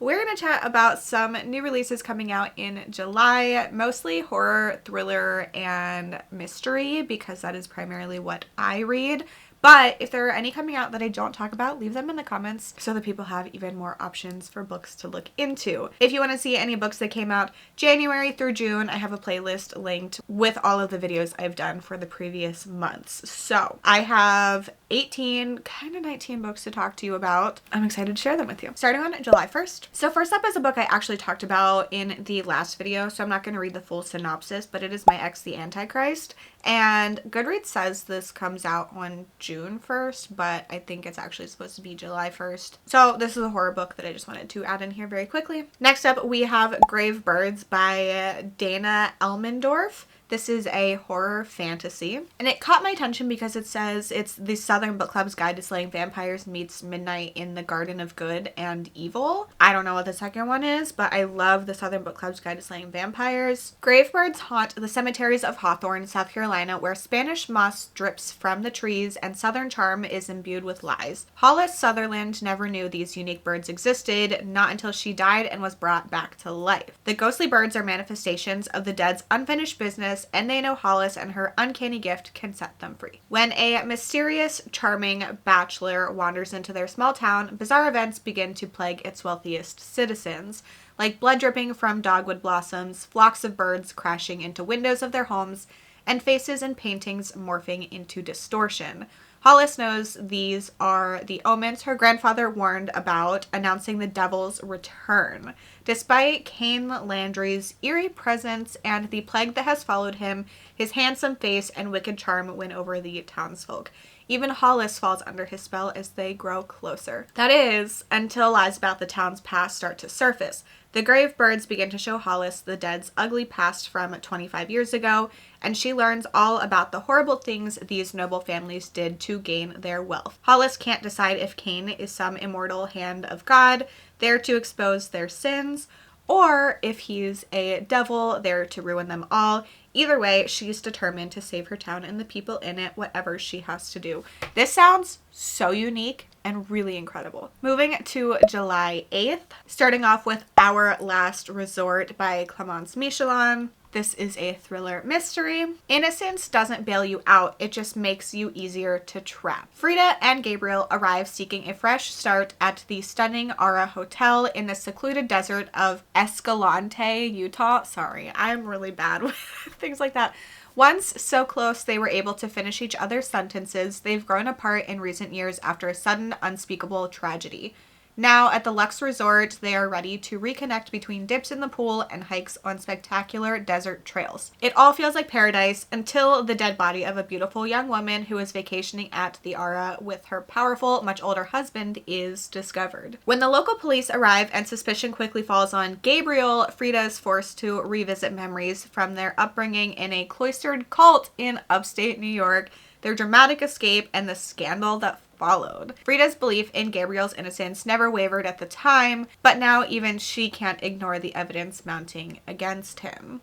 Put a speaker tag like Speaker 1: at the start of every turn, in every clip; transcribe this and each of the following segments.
Speaker 1: we're going to chat about some new releases coming out in July, mostly horror, thriller, and mystery, because that is primarily what I read. But if there are any coming out that I don't talk about, leave them in the comments so that people have even more options for books to look into. If you want to see any books that came out January through June, I have a playlist linked with all of the videos I've done for the previous months. So I have 18, kind of 19 books to talk to you about. I'm excited to share them with you. Starting on July 1st. So first up is a book I actually talked about in the last video, so I'm not going to read the full synopsis, but it is My Ex the Antichrist. And Goodreads says this comes out on June 1st, but I think it's actually supposed to be July 1st. So this is a horror book that I just wanted to add in here very quickly. Next up, we have Grave Birds by Dana Elmendorf. This is a horror fantasy, and it caught my attention because it says it's the Southern Book Club's Guide to Slaying Vampires meets Midnight in the Garden of Good and Evil. I don't know what the second one is, but I love the Southern Book Club's Guide to Slaying Vampires. Gravebirds haunt the cemeteries of Hawthorne, South Carolina, where Spanish moss drips from the trees and Southern charm is imbued with lies. Hollis Sutherland never knew these unique birds existed, not until she died and was brought back to life. The ghostly birds are manifestations of the dead's unfinished business, and they know Hollis and her uncanny gift can set them free. When a mysterious, charming bachelor wanders into their small town, bizarre events begin to plague its wealthiest citizens, like blood dripping from dogwood blossoms, flocks of birds crashing into windows of their homes, and faces and paintings morphing into distortion. Hollis knows these are the omens her grandfather warned about, announcing the devil's return. Despite Cain Landry's eerie presence and the plague that has followed him, his handsome face and wicked charm win over the townsfolk. Even Hollis falls under his spell as they grow closer. That is, until lies about the town's past start to surface. The grave birds begin to show Hollis the dead's ugly past from 25 years ago, and she learns all about the horrible things these noble families did to gain their wealth. Hollis can't decide if Cain is some immortal hand of God there to expose their sins, or if he's a devil there to ruin them all. Either way, she's determined to save her town and the people in it, whatever she has to do. This sounds so unique and really incredible. Moving to July 8th, starting off with Our Last Resort by Clemence Michelin. This is a thriller mystery. Innocence doesn't bail you out, it just makes you easier to trap. Frida and Gabriel arrive seeking a fresh start at the stunning Aura Hotel in the secluded desert of Escalante, Utah. Sorry, I'm really bad with things like that. Once so close they were able to finish each other's sentences, they've grown apart in recent years after a sudden, unspeakable tragedy. Now, at the Lux Resort, they are ready to reconnect between dips in the pool and hikes on spectacular desert trails. It all feels like paradise until the dead body of a beautiful young woman who is vacationing at the Aura with her powerful, much older husband is discovered. When the local police arrive and suspicion quickly falls on Gabriel, Frida is forced to revisit memories from their upbringing in a cloistered cult in upstate New York, their dramatic escape, and the scandal that followed. Frida's belief in Gabriel's innocence never wavered at the time, but now even she can't ignore the evidence mounting against him.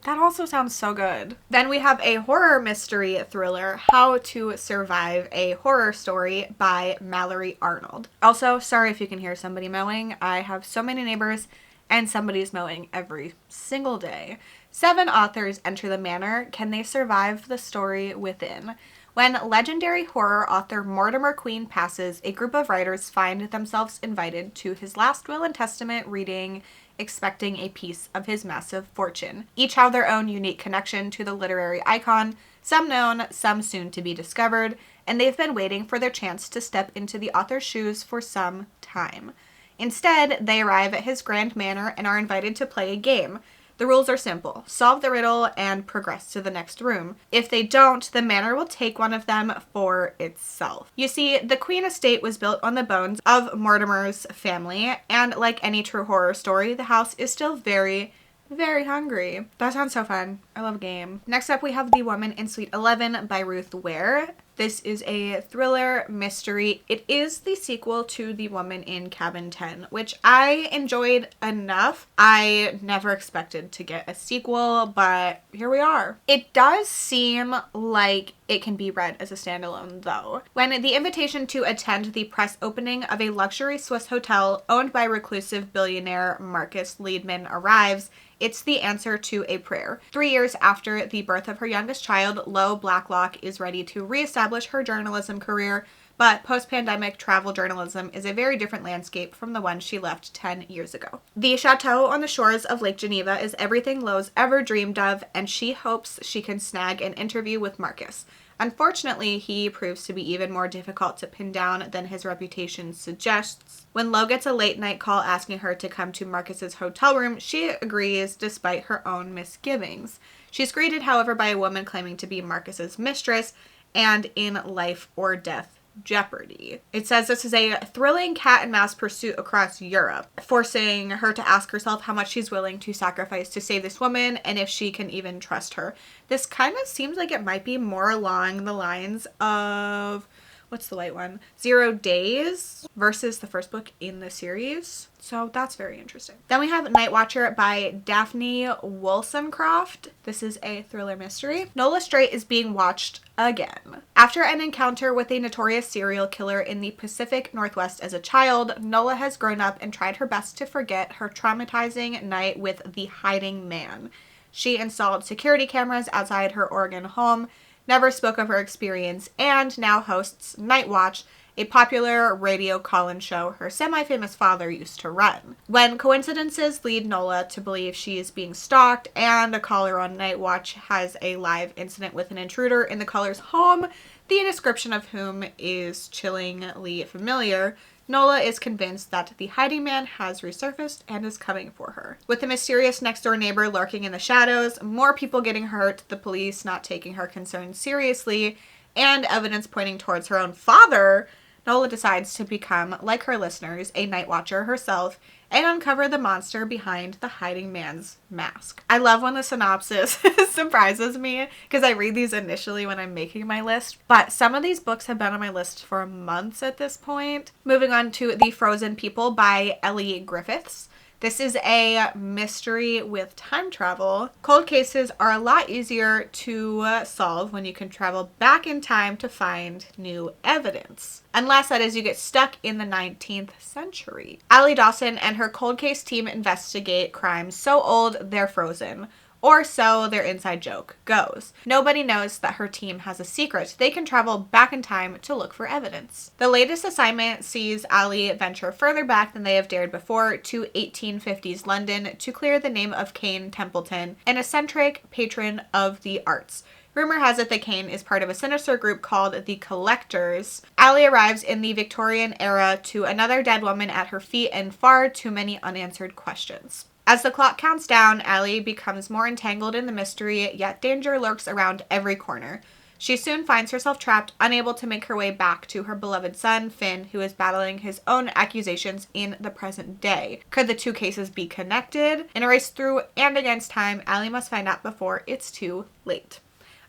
Speaker 1: That also sounds so good. Then we have a horror mystery thriller, How to Survive a Horror Story by Mallory Arnold. Also, sorry if you can hear somebody mowing. I have so many neighbors and somebody's mowing every single day. 7 authors enter the manor. Can they survive the story within? When legendary horror author Mortimer Queen passes, a group of writers find themselves invited to his last will and testament reading, expecting a piece of his massive fortune. Each have their own unique connection to the literary icon, some known, some soon to be discovered, and they've been waiting for their chance to step into the author's shoes for some time. Instead, they arrive at his grand manor and are invited to play a game. The rules are simple. Solve the riddle and progress to the next room. If they don't, the manor will take one of them for itself. You see, the Queen estate was built on the bones of Mortimer's family, and like any true horror story, the house is still very hungry. That sounds so fun. I love a game. Next up, we have The Woman in Suite 11 by Ruth Ware. This is a thriller mystery. It is the sequel to The Woman in Cabin 10, which I enjoyed enough. I never expected to get a sequel, but here we are. It does seem like it can be read as a standalone, though. When the invitation to attend the press opening of a luxury Swiss hotel owned by reclusive billionaire Marcus Liedman arrives, it's the answer to a prayer. 3 years after the birth of her youngest child, Lo Blacklock is ready to reestablish her journalism career, but post-pandemic travel journalism is a very different landscape from the one she left 10 years ago. The chateau on the shores of Lake Geneva is everything Lo's ever dreamed of, and she hopes she can snag an interview with Marcus. Unfortunately, he proves to be even more difficult to pin down than his reputation suggests. When Lo gets a late-night call asking her to come to Marcus's hotel room, she agrees despite her own misgivings. She's greeted, however, by a woman claiming to be Marcus's mistress and in life or death jeopardy. It says this is a thrilling cat and mouse pursuit across Europe, forcing her to ask herself how much she's willing to sacrifice to save this woman and if she can even trust her. This kind of seems like it might be more along the lines of, what's the light one? 0 Days versus the first book in the series. So that's very interesting. Then we have Nightw Watcher by Daphne Wollstonecraft. This is a thriller mystery. Nola Strait is being watched again. After an encounter with a notorious serial killer in the Pacific Northwest as a child, Nola has grown up and tried her best to forget her traumatizing night with the hiding man. She installed security cameras outside her Oregon home, never spoke of her experience, and now hosts Night Watch, a popular radio call-in show her semi-famous father used to run. When coincidences lead Nola to believe she is being stalked and a caller on Night Watch has a live incident with an intruder in the caller's home, the description of whom is chillingly familiar, Nola is convinced that the hiding man has resurfaced and is coming for her. With the mysterious next-door neighbor lurking in the shadows, more people getting hurt, the police not taking her concerns seriously, and evidence pointing towards her own father, Nola decides to become, like her listeners, a Night Watcher herself and uncover the monster behind the hiding man's mask. I love when the synopsis surprises me because I read these initially when I'm making my list, but some of these books have been on my list for months at this point. Moving on to The Frozen People by Ellie Griffiths. This is a mystery with time travel. Cold cases are a lot easier to solve when you can travel back in time to find new evidence. Unless, that is, you get stuck in the 19th century. Allie Dawson and her cold case team investigate crimes so old they're frozen. Or so their inside joke goes. Nobody knows that her team has a secret. They can travel back in time to look for evidence. The latest assignment sees Allie venture further back than they have dared before to 1850s London to clear the name of Kane Templeton, an eccentric patron of the arts. Rumor has it that Kane is part of a sinister group called the Collectors. Allie arrives in the Victorian era to another dead woman at her feet and far too many unanswered questions. As the clock counts down, Allie becomes more entangled in the mystery, yet danger lurks around every corner. She soon finds herself trapped, unable to make her way back to her beloved son, Finn, who is battling his own accusations in the present day. Could the two cases be connected? In a race through and against time, Allie must find out before it's too late.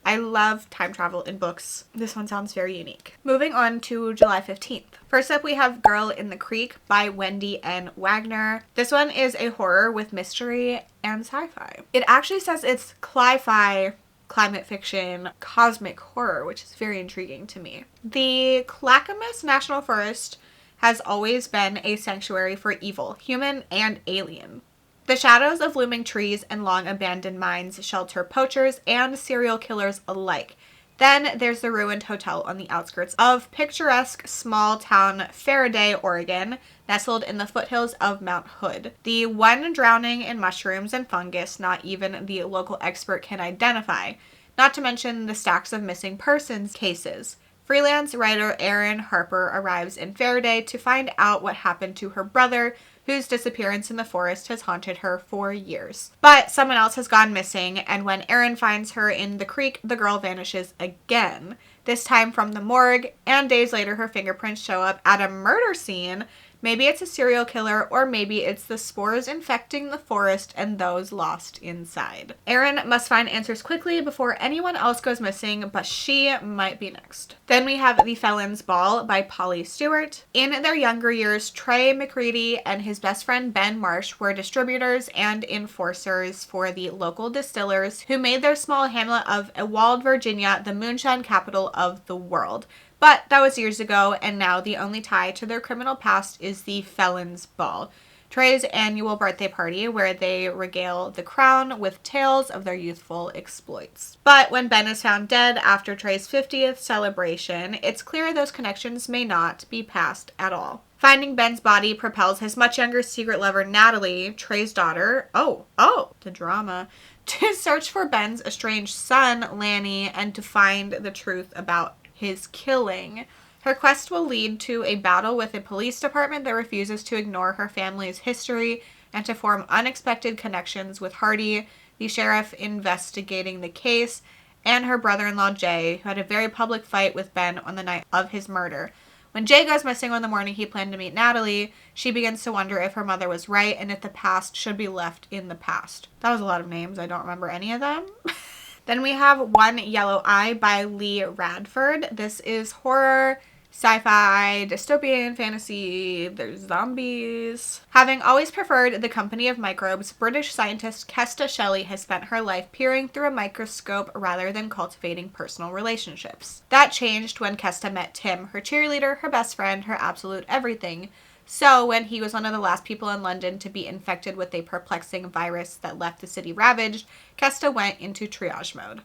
Speaker 1: I love time travel in books. This one sounds very unique. Moving on to July 15th. First up, we have Girl in the Creek by Wendy N. Wagner. This one is a horror with mystery and sci-fi. It actually says it's cli-fi, climate fiction, cosmic horror, which is very intriguing to me. The Clackamas National Forest has always been a sanctuary for evil, human and alien. The shadows of looming trees and long abandoned mines shelter poachers and serial killers alike. Then there's the ruined hotel on the outskirts of picturesque small town Faraday, Oregon, nestled in the foothills of Mount Hood. The one drowning in mushrooms and fungus not even the local expert can identify, not to mention the stacks of missing persons cases. Freelance writer Erin Harper arrives in Faraday to find out what happened to her brother, whose disappearance in the forest has haunted her for years. But someone else has gone missing, and when Erin finds her in the creek, the girl vanishes again. This time from the morgue, and days later her fingerprints show up at a murder scene Maybe it's a serial killer, or maybe it's the spores infecting the forest and those lost inside. Erin must find answers quickly before anyone else goes missing, but she might be next. Then we have The Felens Ball by Polly Stewart. In their younger years, Trey McCready and his best friend Ben Marsh were distributors and enforcers for the local distillers who made their small hamlet of Ewald, Virginia, the moonshine capital of the world. But that was years ago, and now the only tie to their criminal past is the Felens Ball, Trey's annual birthday party where they regale the crown with tales of their youthful exploits. But when Ben is found dead after Trey's 50th celebration, it's clear those connections may not be past at all. Finding Ben's body propels his much younger secret lover Natalie, Trey's daughter, the drama, to search for Ben's estranged son, Lanny, and to find the truth about his killing. Her quest will lead to a battle with a police department that refuses to ignore her family's history and to form unexpected connections with Hardy, the sheriff investigating the case, and her brother-in-law Jay, who had a very public fight with Ben on the night of his murder. When Jay goes missing on the morning he planned to meet Natalie, she begins to wonder if her mother was right and if the past should be left in the past. That was a lot of names. I don't remember any of them. Then we have One Yellow Eye by Lee Radford. This is horror, sci-fi, dystopian fantasy, there's zombies. Having always preferred the company of microbes, British scientist Kesta Shelley has spent her life peering through a microscope rather than cultivating personal relationships. That changed when Kesta met Tim, her cheerleader, her best friend, her absolute everything. So, when he was one of the last people in London to be infected with a perplexing virus that left the city ravaged, Kesta went into triage mode.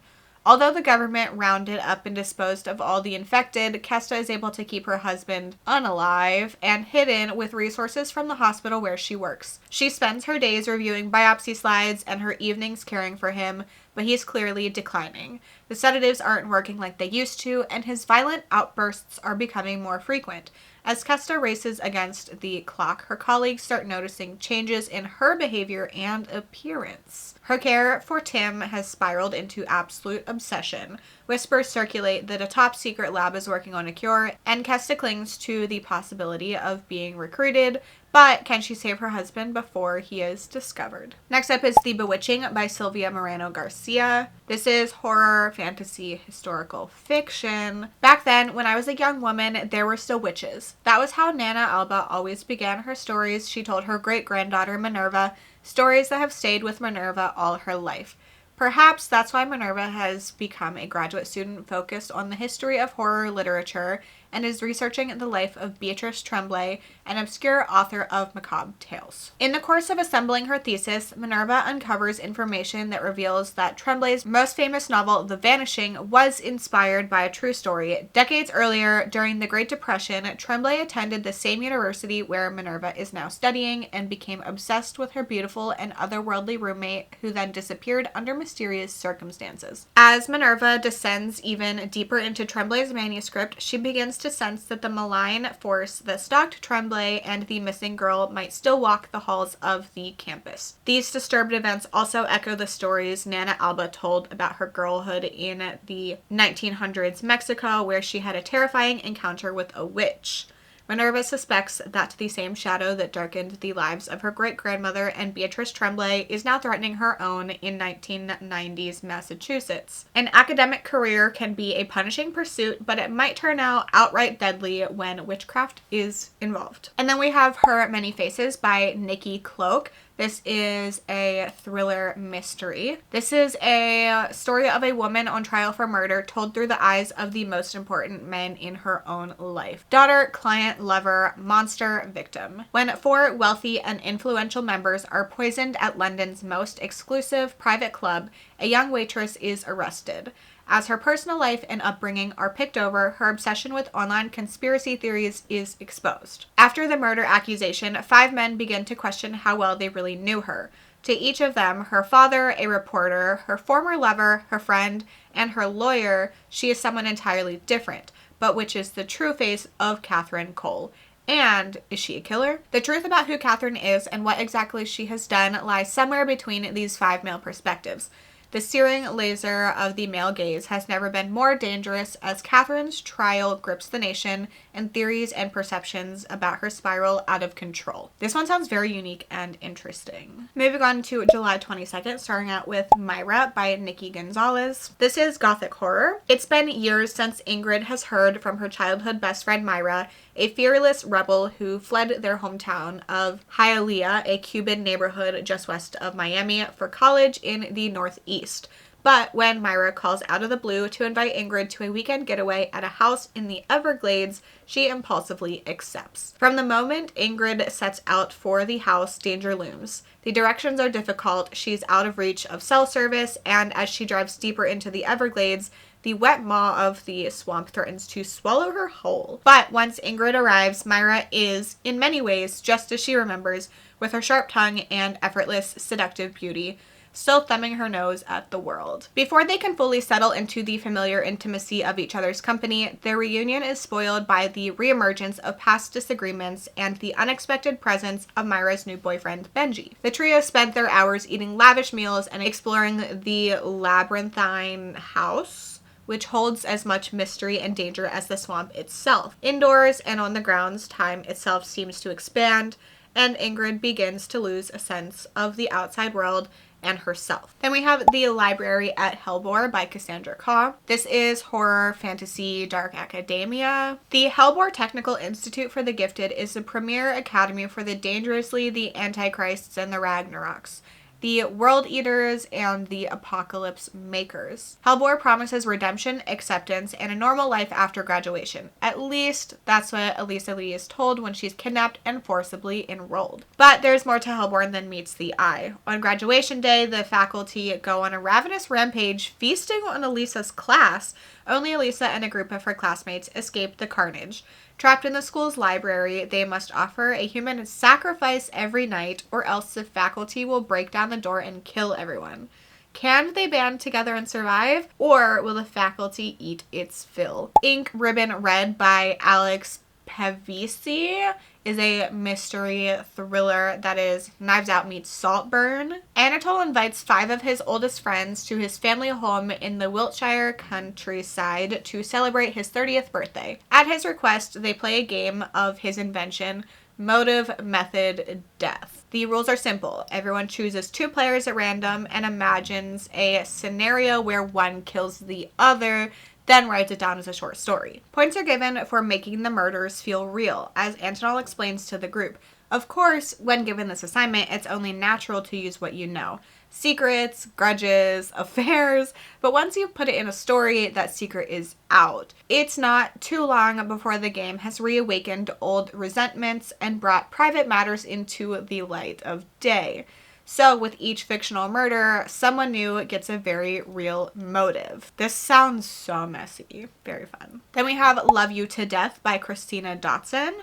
Speaker 1: Although the government rounded up and disposed of all the infected, Kesta is able to keep her husband unalive and hidden with resources from the hospital where she works. She spends her days reviewing biopsy slides and her evenings caring for him, but he's clearly declining. The sedatives aren't working like they used to, and his violent outbursts are becoming more frequent. As Kesta races against the clock, her colleagues start noticing changes in her behavior and appearance. Her care for Tim has spiraled into absolute obsession. Whispers circulate that a top secret lab is working on a cure, and Kesta clings to the possibility of being recruited, but can she save her husband before he is discovered? Next up is The Bewitching by Sylvia Moreno Garcia. This is horror, fantasy, historical fiction. Back then, when I was a young woman, there were still witches. That was how Nana Alba always began her stories. She told her great-granddaughter Minerva stories that have stayed with Minerva all her life. Perhaps that's why Minerva has become a graduate student focused on the history of horror literature and is researching the life of Beatrice Tremblay, an obscure author of macabre tales. In the course of assembling her thesis, Minerva uncovers information that reveals that Tremblay's most famous novel, The Vanishing, was inspired by a true story. Decades earlier, during the Great Depression, Tremblay attended the same university where Minerva is now studying and became obsessed with her beautiful and otherworldly roommate, who then disappeared under mysterious circumstances. As Minerva descends even deeper into Tremblay's manuscript, she begins to sense that the malign force that stalked Tremblay and the missing girl might still walk the halls of the campus. These disturbed events also echo the stories Nana Alba told about her girlhood in the 1900s Mexico, where she had a terrifying encounter with a witch. Minerva suspects that the same shadow that darkened the lives of her great-grandmother and Beatrice Tremblay is now threatening her own in 1990s Massachusetts. An academic career can be a punishing pursuit, but it might turn out outright deadly when witchcraft is involved. And then we have Her Many Faces by Nikki Cloak. This is a thriller mystery. This is a story of a woman on trial for murder told through the eyes of the most important men in her own life. Daughter, client, lover, monster, victim. When 4 wealthy and influential members are poisoned at London's most exclusive private club, a young waitress is arrested. As her personal life and upbringing are picked over, her obsession with online conspiracy theories is exposed. After the murder accusation, 5 men begin to question how well they really knew her. To each of them, her father, a reporter, her former lover, her friend, and her lawyer, she is someone entirely different. But which is the true face of Catherine Cole? And is she a killer? The truth about who Catherine is and what exactly she has done lies somewhere between these 5 male perspectives. The searing laser of the male gaze has never been more dangerous as Catherine's trial grips the nation and theories and perceptions about her spiral out of control. This one sounds very unique and interesting. Moving on to July 22nd, starting out with Myra by Nikki Gonzalez. This is gothic horror. It's been years since Ingrid has heard from her childhood best friend Myra, a fearless rebel who fled their hometown of Hialeah, a Cuban neighborhood just west of Miami, for college in the Northeast. But when Myra calls out of the blue to invite Ingrid to a weekend getaway at a house in the Everglades, she impulsively accepts. From the moment Ingrid sets out for the house, danger looms. The directions are difficult, she's out of reach of cell service, and as she drives deeper into the Everglades, the wet maw of the swamp threatens to swallow her whole. But once Ingrid arrives, Myra is, in many ways, just as she remembers, with her sharp tongue and effortless, seductive beauty, still thumbing her nose at the world. Before they can fully settle into the familiar intimacy of each other's company, their reunion is spoiled by the reemergence of past disagreements and the unexpected presence of Myra's new boyfriend, Benji. The trio spent their hours eating lavish meals and exploring the labyrinthine house, which holds as much mystery and danger as the swamp itself. Indoors and on the grounds, time itself seems to expand, and Ingrid begins to lose a sense of the outside world and herself. Then we have The Library at Hellbore by Cassandra Khaw. This is horror, fantasy, dark academia. The Hellbore Technical Institute for the Gifted is the premier academy for the dangerously, the Antichrists, and the Ragnaroks, the World Eaters, and the Apocalypse Makers. Hellbore promises redemption, acceptance, and a normal life after graduation. At least, that's what Elisa Lee is told when she's kidnapped and forcibly enrolled. But there's more to Hellbore than meets the eye. On graduation day, the faculty go on a ravenous rampage, feasting on Elisa's class. Only Elisa and a group of her classmates escape the carnage. Trapped in the school's library, they must offer a human sacrifice every night, or else the faculty will break down the door and kill everyone. Can they band together and survive, or will the faculty eat its fill? Ink Ribbon Red by Alex Pavisi is a mystery thriller that is Knives Out meets Saltburn. Anatole invites 5 of his oldest friends to his family home in the Wiltshire countryside to celebrate his 30th birthday. At his request, they play a game of his invention, Motive, Method, Death. The rules are simple. Everyone chooses 2 players at random and imagines a scenario where one kills the other, then writes it down as a short story. Points are given for making the murders feel real, as Antonol explains to the group. Of course, when given this assignment, it's only natural to use what you know. Secrets, grudges, affairs, but once you put it in a story, that secret is out. It's not too long before the game has reawakened old resentments and brought private matters into the light of day. So with each fictional murder, someone new gets a very real motive. This sounds so messy. Very fun. Then we have Love You to Death by Christina Dotson.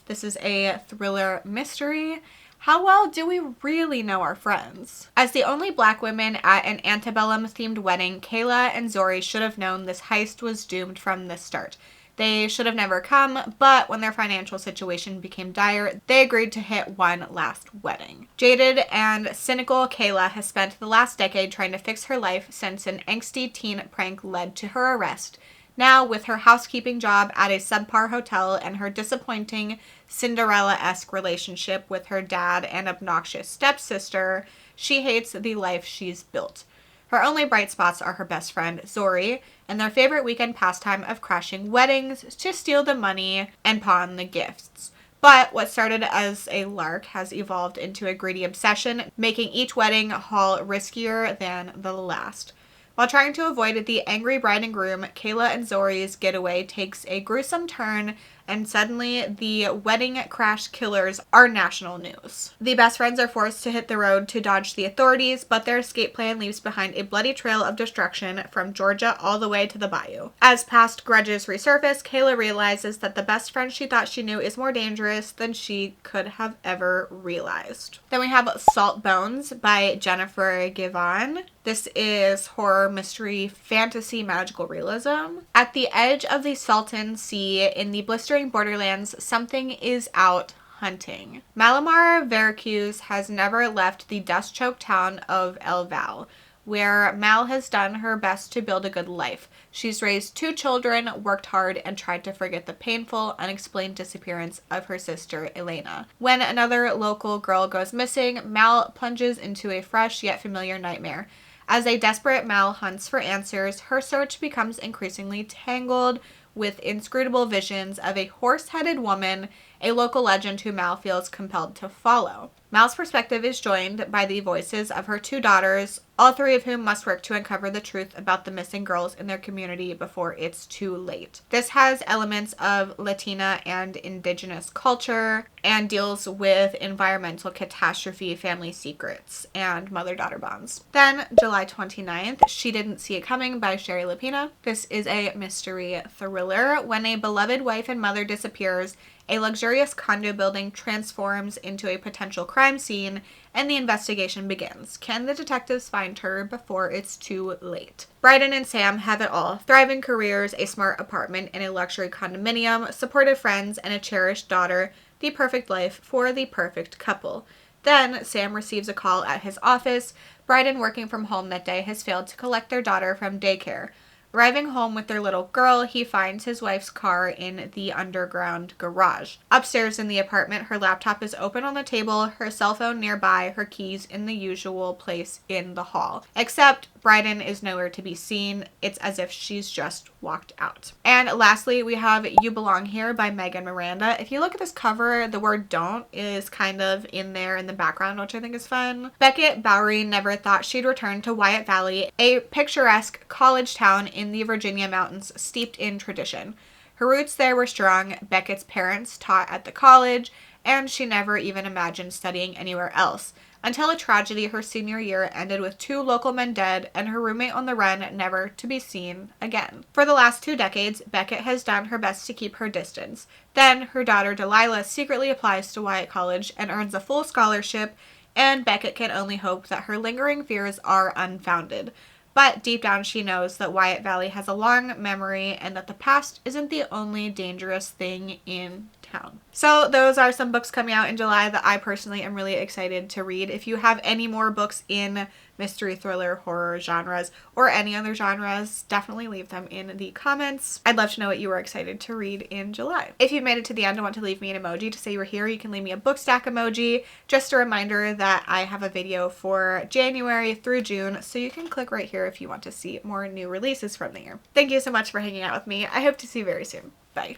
Speaker 1: This is a thriller mystery. How well do we really know our friends? As the only black women at an antebellum-themed wedding, Kayla and Zori should have known this heist was doomed from the start. They should have never come, but when their financial situation became dire, they agreed to hit one last wedding. Jaded and cynical Kayla has spent the last decade trying to fix her life since an angsty teen prank led to her arrest. Now, with her housekeeping job at a subpar hotel and her disappointing Cinderella-esque relationship with her dad and obnoxious stepsister, she hates the life she's built. Her only bright spots are her best friend, Zori, and their favorite weekend pastime of crashing weddings to steal the money and pawn the gifts. But what started as a lark has evolved into a greedy obsession, making each wedding haul riskier than the last. While trying to avoid the angry bride and groom, Kayla and Zori's getaway takes a gruesome turn, and suddenly the wedding crash killers are national news. The best friends are forced to hit the road to dodge the authorities, but their escape plan leaves behind a bloody trail of destruction from Georgia all the way to the bayou. As past grudges resurface, Kayla realizes that the best friend she thought she knew is more dangerous than she could have ever realized. Then we have Salt Bones by Jennifer Givon. This is horror, mystery, fantasy, magical realism. At the edge of the Salton Sea, in the blistering borderlands, something is out hunting. Malamar Veracruz has never left the dust-choked town of El Val. where Mal has done her best to build a good life. She's raised 2 children, worked hard, and tried to forget the painful, unexplained disappearance of her sister, Elena. When another local girl goes missing, Mal plunges into a fresh yet familiar nightmare. As a desperate Mal hunts for answers, her search becomes increasingly tangled with inscrutable visions of a horse-headed woman, a local legend who Mal feels compelled to follow. Mal's perspective is joined by the voices of her 2 daughters, all 3 of whom must work to uncover the truth about the missing girls in their community before it's too late. This has elements of Latina and indigenous culture and deals with environmental catastrophe, family secrets, and mother-daughter bonds. Then, July 29th, She Didn't See It Coming by Sherry Lapina. This is a mystery thriller. When a beloved wife and mother disappears, a luxurious condo building transforms into a potential crime scene, and the investigation begins. Can the detectives find her before it's too late? Bryden and Sam have it all. Thriving careers, a smart apartment in a luxury condominium, supportive friends, and a cherished daughter. The perfect life for the perfect couple. Then, Sam receives a call at his office. Bryden, working from home that day, has failed to collect their daughter from daycare. Arriving home with their little girl, he finds his wife's car in the underground garage. Upstairs in the apartment, her laptop is open on the table, her cell phone nearby, her keys in the usual place in the hall. Except Bryden is nowhere to be seen. It's as if she's just walked out. And lastly, we have You Belong Here by Megan Miranda. If you look at this cover, the word don't is kind of in there in the background, which I think is fun. Beckett Bowery never thought she'd return to Wyatt Valley, a picturesque college town in the Virginia mountains steeped in tradition. Her roots there were strong. Beckett's parents taught at the college, and she never even imagined studying anywhere else. Until a tragedy her senior year ended with 2 local men dead and her roommate on the run, never to be seen again. For the last 2 decades, Beckett has done her best to keep her distance. Then, her daughter Delilah secretly applies to Wyatt College and earns a full scholarship, and Beckett can only hope that her lingering fears are unfounded. But deep down she knows that Wyatt Valley has a long memory and that the past isn't the only dangerous thing in town. So those are some books coming out in July that I personally am really excited to read. If you have any more books in mystery, thriller, horror genres, or any other genres, definitely leave them in the comments. I'd love to know what you were excited to read in July. If you've made it to the end and want to leave me an emoji to say you were here, you can leave me a book stack emoji. Just a reminder that I have a video for January through June, so you can click right here if you want to see more new releases from the year. Thank you so much for hanging out with me. I hope to see you very soon. Bye.